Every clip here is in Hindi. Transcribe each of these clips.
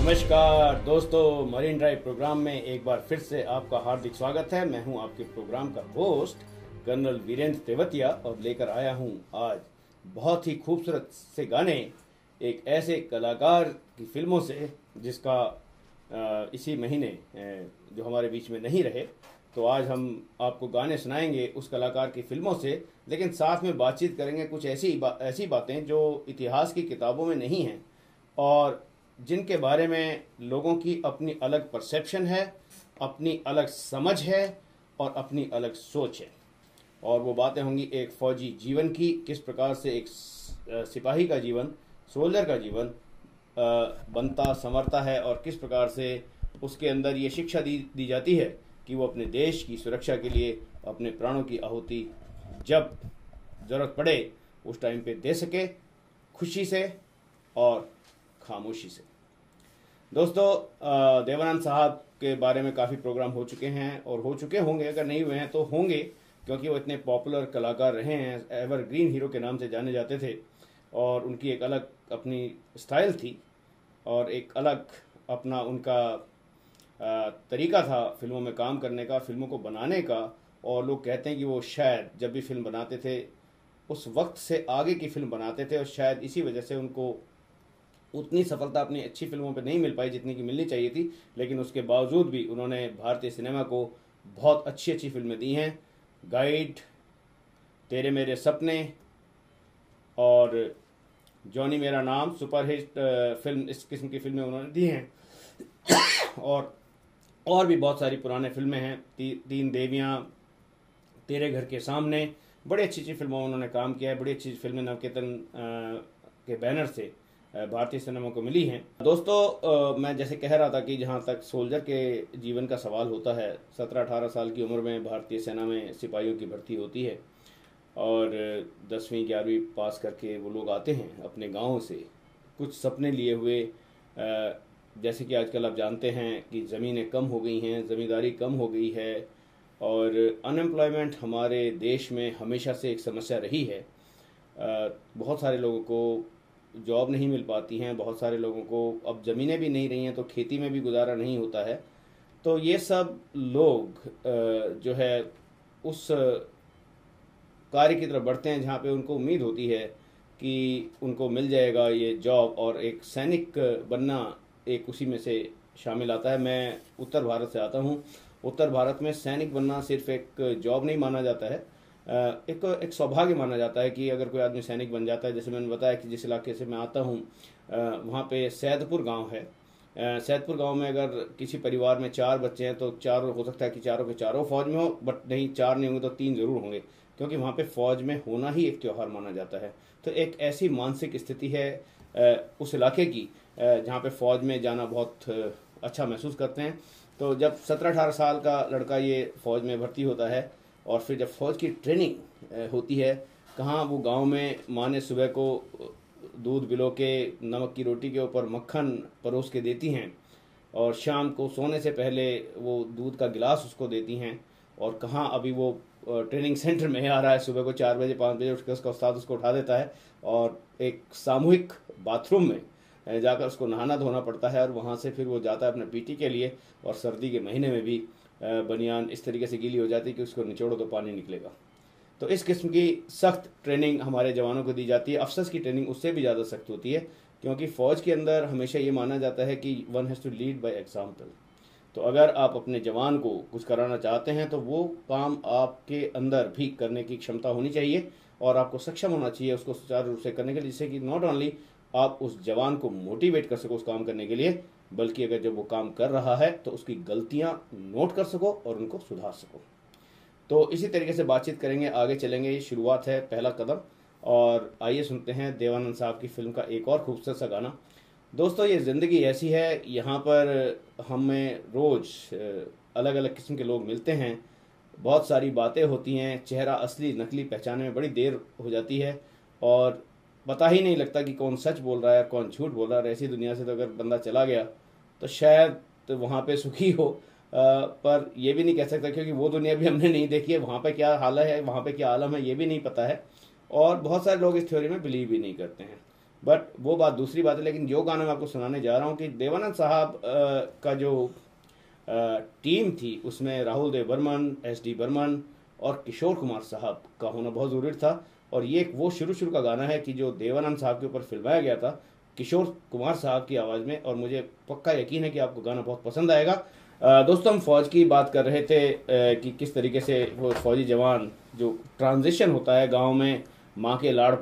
नमस्कार दोस्तों, मरीन ड्राइव प्रोग्राम में एक बार फिर से आपका हार्दिक स्वागत है। मैं हूं आपके प्रोग्राम का होस्ट कर्नल वीरेंद्र तेवतिया और लेकर आया हूं आज बहुत ही खूबसूरत से गाने एक ऐसे कलाकार की फिल्मों से जिसका इसी महीने जो हमारे बीच में नहीं रहे। तो आज हम आपको गाने सुनाएंगे उस कलाकार की फिल्मों से, लेकिन साथ में बातचीत करेंगे कुछ ऐसी बातें जो इतिहास की किताबों में नहीं हैं और जिनके बारे में लोगों की अपनी अलग परसेप्शन है, अपनी अलग समझ है और अपनी अलग सोच है। और वो बातें होंगी एक फौजी जीवन की, किस प्रकार से एक सिपाही का जीवन, सोल्जर का जीवन बनता संवरता है और किस प्रकार से उसके अंदर ये शिक्षा दी जाती है कि वो अपने देश की सुरक्षा के लिए अपने प्राणों की आहुति जब ज़रूरत पड़े उस टाइम पे दे सके, खुशी से और खामोशी से। दोस्तों, देवानंद साहब के बारे में काफ़ी प्रोग्राम हो चुके हैं और हो चुके होंगे, अगर नहीं हुए हैं तो होंगे, क्योंकि वो इतने पॉपुलर कलाकार रहे हैं, एवरग्रीन हीरो के नाम से जाने जाते थे और उनकी एक अलग अपनी स्टाइल थी और एक अलग अपना उनका तरीका था फिल्मों में काम करने का, फिल्मों को बनाने का। और लोग कहते हैं कि वो शायद जब भी फिल्म बनाते थे उस वक्त से आगे की फिल्म बनाते थे और शायद इसी वजह से उनको उतनी सफलता अपनी अच्छी फिल्मों पे नहीं मिल पाई जितनी की मिलनी चाहिए थी। लेकिन उसके बावजूद भी उन्होंने भारतीय सिनेमा को बहुत अच्छी अच्छी फिल्में दी हैं। गाइड, तेरे मेरे सपने और जॉनी मेरा नाम सुपरहिट फिल्म, इस किस्म की फिल्में उन्होंने दी हैं। और भी बहुत सारी पुराने फिल्में हैं, तीन देवियाँ, तेरे घर के सामने, बड़ी अच्छी अच्छी फिल्मों में उन्होंने काम किया है। बड़ी अच्छी फिल्में नवकेतन के बैनर से भारतीय सिनेमा को मिली हैं। दोस्तों, मैं जैसे कह रहा था कि जहाँ तक सोल्जर के जीवन का सवाल होता है, 17-18 साल की उम्र में भारतीय सेना में सिपाहियों की भर्ती होती है और 10वीं 11वीं पास करके वो लोग आते हैं अपने गाँव से कुछ सपने लिए हुए। जैसे कि आजकल आप जानते हैं कि ज़मीनें कम हो गई हैं, ज़मींदारी कम हो गई है और अनएम्प्लॉयमेंट हमारे देश में हमेशा से एक समस्या रही है। बहुत सारे लोगों को जॉब नहीं मिल पाती हैं, बहुत सारे लोगों को अब ज़मीनें भी नहीं रही हैं तो खेती में भी गुजारा नहीं होता है। तो ये सब लोग जो है उस कार्य की तरफ बढ़ते हैं जहाँ पे उनको उम्मीद होती है कि उनको मिल जाएगा ये जॉब, और एक सैनिक बनना एक उसी में से शामिल आता है। मैं उत्तर भारत से आता हूँ। उत्तर भारत में सैनिक बनना सिर्फ एक जॉब नहीं माना जाता है, एक सौभाग्य माना जाता है कि अगर कोई आदमी सैनिक बन जाता है। जैसे मैंने बताया कि जिस इलाके से मैं आता हूँ वहाँ पे सैदपुर गांव है। सैदपुर गांव में अगर किसी परिवार में 4 बच्चे हैं तो चारों, हो सकता है कि चारों के चारों फौज में हो, बट नहीं, 4 नहीं होंगे तो 3 जरूर होंगे, क्योंकि वहाँ पे फौज में होना ही एक त्यौहार माना जाता है। तो एक ऐसी मानसिक स्थिति है उस इलाके की जहाँ पे फौज में जाना बहुत अच्छा महसूस करते हैं। तो जब 17-18 साल का लड़का ये फौज में भर्ती होता है और फिर जब फौज की ट्रेनिंग होती है, कहाँ वो गांव में माँ ने सुबह को दूध बिलो के नमक की रोटी के ऊपर मक्खन परोस के देती हैं और शाम को सोने से पहले वो दूध का गिलास उसको देती हैं, और कहाँ अभी वो ट्रेनिंग सेंटर में आ रहा है, सुबह को 4 बजे 5 बजे उठकर उसका उस्ताद उसको उठा देता है और एक सामूहिक बाथरूम में जाकर उसको नहाना धोना पड़ता है और वहाँ से फिर वो जाता है अपने पीटी के लिए। और सर्दी के महीने में भी बनियान इस तरीके से गीली हो जाती है कि उसको निचोड़ो तो पानी निकलेगा। तो इस किस्म की सख्त ट्रेनिंग हमारे जवानों को दी जाती है। अफसर्स की ट्रेनिंग उससे भी ज़्यादा सख्त होती है, क्योंकि फ़ौज के अंदर हमेशा ये माना जाता है कि one has to lead by example. तो अगर आप अपने जवान को कुछ कराना चाहते हैं तो वो काम आपके अंदर भी करने की क्षमता होनी चाहिए और आपको सक्षम होना चाहिए उसको सुचारू रूप से करने के लिए, जिससे कि नॉट ओनली आप उस जवान को मोटिवेट कर सको उस काम करने के लिए, बल्कि अगर जब वो काम कर रहा है तो उसकी गलतियां नोट कर सको और उनको सुधार सको। तो इसी तरीके से बातचीत करेंगे, आगे चलेंगे। ये शुरुआत है, पहला कदम। और आइए सुनते हैं देवानंद साहब की फिल्म का एक और खूबसूरत सा गाना। दोस्तों, ये ज़िंदगी ऐसी है, यहाँ पर हमें रोज़ अलग अलग किस्म के लोग मिलते हैं, बहुत सारी बातें होती हैं, चेहरा असली नकली पहचानने में बड़ी देर हो जाती है और पता ही नहीं लगता कि कौन सच बोल रहा है कौन झूठ बोल रहा है। ऐसी दुनिया से तो अगर बंदा चला गया तो शायद तो वहाँ पे सुखी हो, पर ये भी नहीं कह सकता क्योंकि वो दुनिया भी हमने नहीं देखी है, वहाँ पे क्या हाल है, वहाँ पे क्या आलम है, ये भी नहीं पता है। और बहुत सारे लोग इस थ्योरी में बिलीव भी नहीं करते हैं। बट वो बात दूसरी बात है। लेकिन जो गाना मैं आपको सुनाने जा रहा हूँ कि देवानंद साहब का जो टीम थी उसमें राहुल देव बर्मन, एस डी बर्मन और किशोर कुमार साहब का होना बहुत ज़रूरी था। और ये एक वो शुरू शुरू का गाना है कि जो देवानंद साहब के ऊपर फिल्माया गया था किशोर कुमार साहब की आवाज़ में, और मुझे पक्का यकीन है कि आपको गाना बहुत पसंद आएगा। दोस्तों, हम फौज की बात कर रहे थे कि किस तरीके से वो फौजी जवान जो ट्रांजिशन होता है गांव में माँ के लाड़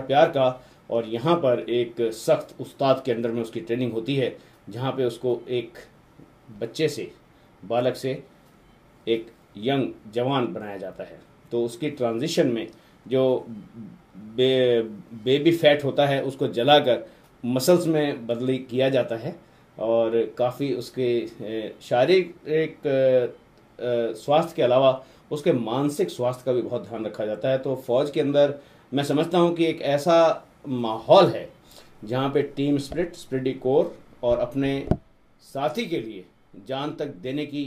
प्यार का, और यहाँ पर एक सख्त उस्ताद के अंडर में उसकी ट्रेनिंग होती है, जहाँ पे उसको एक बच्चे से, बालक से एक यंग जवान बनाया जाता है। तो उसकी ट्रांजिशन में जो बेबी फैट होता है उसको जलाकर मसल्स में बदली किया जाता है, और काफ़ी उसके शारीरिक स्वास्थ्य के अलावा उसके मानसिक स्वास्थ्य का भी बहुत ध्यान रखा जाता है। तो फौज के अंदर मैं समझता हूँ कि एक ऐसा माहौल है जहाँ पे टीम स्पिरिट कोर और अपने साथी के लिए जान तक देने की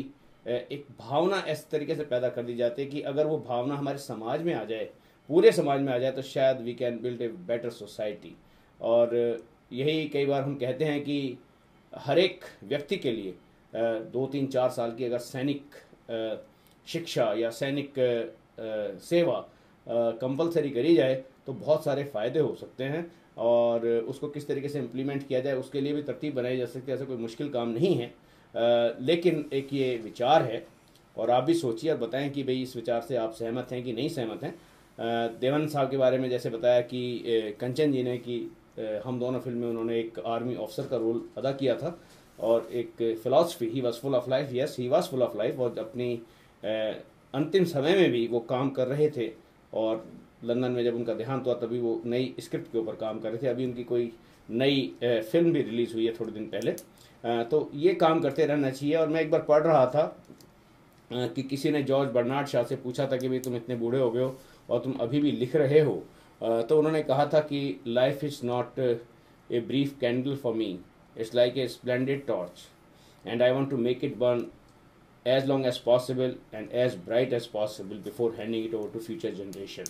एक भावना इस तरीके से पैदा कर दी जाती है कि अगर वो भावना हमारे समाज में आ जाए, पूरे समाज में आ जाए, तो शायद we can build a better society. और यही कई बार हम कहते हैं कि हर एक व्यक्ति के लिए 2 3 4 साल की अगर सैनिक शिक्षा या सैनिक सेवा कंपलसरी करी जाए तो बहुत सारे फ़ायदे हो सकते हैं, और उसको किस तरीके से इम्प्लीमेंट किया जाए उसके लिए भी तरतीब बनाई जा सकती है। ऐसा कोई मुश्किल काम नहीं है, लेकिन एक ये विचार है, और आप भी सोचिए और बताएं कि भाई इस विचार से आप सहमत हैं कि नहीं सहमत हैं। देवानंद साहब के बारे में जैसे बताया कि कंचन जी ने कि हम दोनों फिल्म में उन्होंने एक आर्मी ऑफिसर का रोल अदा किया था, और एक philosophy, he was full of life, yes he was full of life, और अपनी अंतिम समय में भी वो काम कर रहे थे। और लंदन में जब उनका देहांत हुआ तभी वो नई स्क्रिप्ट के ऊपर काम कर रहे थे। अभी उनकी कोई नई फिल्म भी रिलीज़ हुई है थोड़े दिन पहले। तो ये काम करते रहना चाहिए। और मैं एक बार पढ़ रहा था कि किसी ने जॉर्ज बर्नार्ड शॉ से पूछा था कि भाई तुम इतने बूढ़े हो गए हो और तुम अभी भी लिख रहे हो, तो उन्होंने कहा था कि life is not a brief candle for me, it's like a splendid torch and I want to make it burn as long as possible and as bright as possible before handing it over to future generation।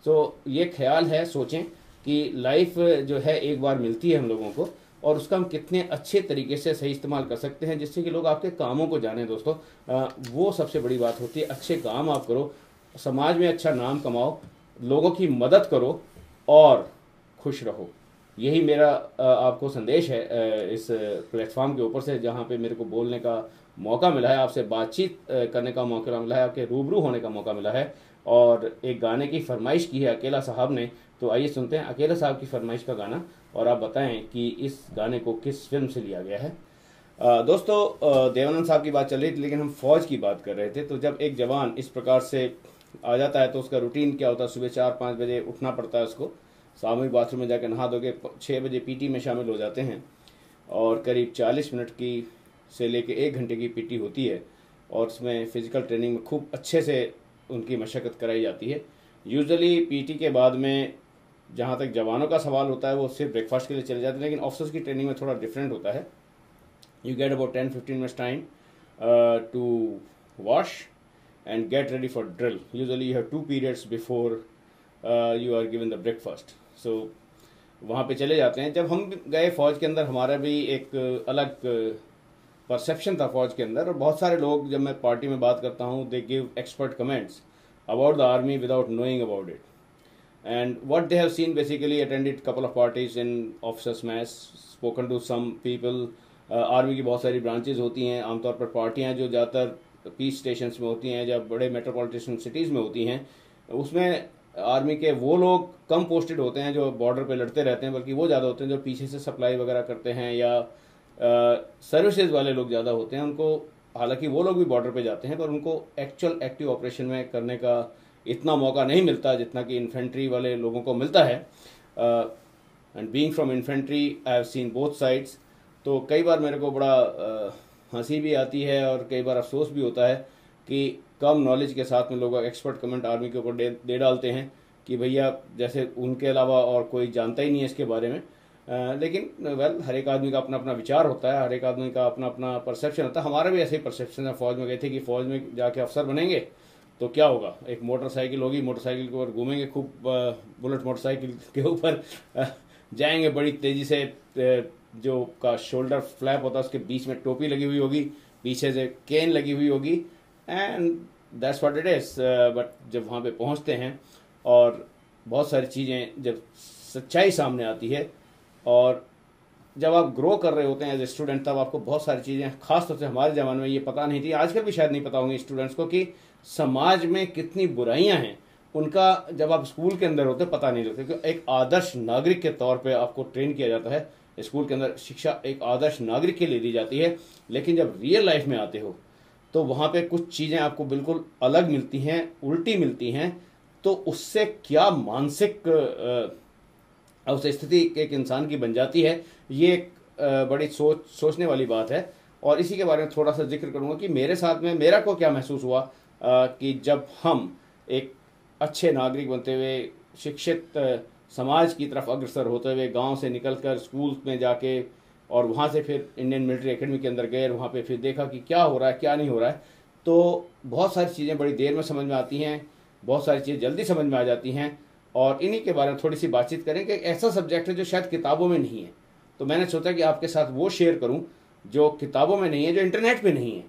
so ये ख्याल है, सोचें कि लाइफ जो है एक बार मिलती है हम लोगों को, और उसका हम कितने अच्छे तरीके से सही इस्तेमाल कर सकते हैं जिससे कि लोग आपके कामों को जानें। दोस्तों, वो सबसे बड़ी बात होती है। अच्छे काम आप करो, समाज में अच्छा नाम कमाओ, लोगों की मदद करो और खुश रहो। यही मेरा आपको संदेश है इस प्लेटफॉर्म के ऊपर से, जहाँ पे मेरे को बोलने का मौका मिला है, आपसे बातचीत करने का मौका मिला है, आपके रूबरू होने का मौका मिला है। और एक गाने की फरमाइश की है अकेला साहब ने, तो आइए सुनते हैं अकेला साहब की फरमाइश का गाना, और आप बताएं कि इस गाने को किस फिल्म से लिया गया है। दोस्तों, देवानंद साहब की बात चल रही थी, लेकिन हम फौज की बात कर रहे थे। तो जब एक जवान इस प्रकार से आ जाता है तो उसका रूटीन क्या होता है? सुबह 4 5 बजे उठना पड़ता है उसको, सामूहिक बाथरूम में जाकर नहा धोके 6 बजे पीटी में शामिल हो जाते हैं, और करीब 40 मिनट की से लेके 1 घंटे की पीटी होती है, और उसमें फिजिकल ट्रेनिंग में खूब अच्छे से उनकी मशक्क़त कराई जाती है। यूजुअली पीटी के बाद में जहाँ तक जवानों का सवाल होता है वो सिर्फ ब्रेकफास्ट के लिए चले जाते हैं, लेकिन ऑफिसर्स की ट्रेनिंग में थोड़ा डिफरेंट होता है। You get about 10 15 minutes time to wash and get ready for drill. Usually you have 2 periods before you are given the breakfast. So वहाँ पे चले जाते हैं। जब हम गए फौज के अंदर, हमारा भी एक अलग परसेप्शन था फौज के अंदर, और बहुत सारे लोग, जब मैं पार्टी में बात करता हूँ, they give expert comments about the army without knowing about it, and what they have seen, basically attended couple of parties in officers mess, spoken to some people. Army की बहुत सारी ब्रांचेज होती हैं, आमतौर पर पार्टियाँ जो ज़्यादातर पीस स्टेशन में होती हैं, जब बड़े मेट्रोपॉलिटन सिटीज़ में होती हैं, उसमें आर्मी के वो लोग कम पोस्टेड होते हैं जो बॉर्डर पे लड़ते रहते हैं, बल्कि वो ज़्यादा होते हैं जो पीछे से सप्लाई वगैरह करते हैं, या सर्विसेज वाले लोग ज़्यादा होते हैं। उनको, हालांकि वो लोग भी बॉर्डर पे जाते हैं, पर उनको एक्चुअल एक्टिव ऑपरेशन में करने का इतना मौका नहीं मिलता जितना कि इन्फेंट्री वाले लोगों को मिलता है। And being from infantry I have seen both sides. तो कई बार मेरे को बड़ा हंसी भी आती है और कई बार अफसोस भी होता है कि कम नॉलेज के साथ में लोग एक्सपर्ट कमेंट आर्मी के ऊपर दे डालते हैं कि भैया जैसे उनके अलावा और कोई जानता ही नहीं है इसके बारे में। लेकिन वेल, हर एक आदमी का अपना अपना विचार होता है, हर एक आदमी का अपना अपना परसेप्शन होता है। हमारा भी ऐसे ही परसेप्शन है। फौज में गए थे कि फौज में जाके अफसर बनेंगे तो क्या होगा, एक मोटरसाइकिल होगी, मोटरसाइकिल के ऊपर घूमेंगे खूब, बुलेट मोटरसाइकिल के ऊपर जाएंगे बड़ी तेज़ी से, जो का शोल्डर फ्लैप होता है उसके बीच में टोपी लगी हुई होगी, पीछे से केन लगी हुई होगी, and that's what it is. But जब वहाँ पे पहुँचते हैं और बहुत सारी चीज़ें, जब सच्चाई सामने आती है और जब आप ग्रो कर रहे होते हैं एज ए स्टूडेंट, तब आपको बहुत सारी चीज़ें, खास तौर से हमारे ज़माने में ये पता नहीं थी, आजकल भी शायद नहीं पता होंगी स्टूडेंट्स को, कि समाज में कितनी बुराइयां हैं, उनका जब आप स्कूल के अंदर होते पता नहीं लगता। क्योंकि एक आदर्श नागरिक के तौर पे आपको ट्रेन किया जाता है, स्कूल के अंदर शिक्षा एक आदर्श नागरिक के लिए दी जाती है, लेकिन जब रियल लाइफ में आते हो तो वहाँ पे कुछ चीज़ें आपको बिल्कुल अलग मिलती हैं, उल्टी मिलती हैं। तो उससे क्या मानसिक स्थिति एक इंसान की बन जाती है, ये एक बड़ी सोचने वाली बात है। और इसी के बारे में थोड़ा सा जिक्र करूंगा कि मेरे साथ में मेरा को क्या महसूस हुआ कि जब हम एक अच्छे नागरिक बनते हुए, शिक्षित समाज की तरफ अग्रसर होते हुए, गांव से निकलकर स्कूल में जाके और वहाँ से फिर इंडियन मिलिट्री एकेडमी के अंदर गए, वहाँ पे फिर देखा कि क्या हो रहा है क्या नहीं हो रहा है, तो बहुत सारी चीज़ें बड़ी देर में समझ में आती हैं, बहुत सारी चीज़ें जल्दी समझ में आ जाती हैं। और इन्हीं के बारे में थोड़ी सी बातचीत करें कि एक ऐसा सब्जेक्ट है जो शायद किताबों में नहीं है, तो मैंने सोचा कि आपके साथ वो शेयर करूं जो किताबों में नहीं है, जो इंटरनेट पे नहीं है,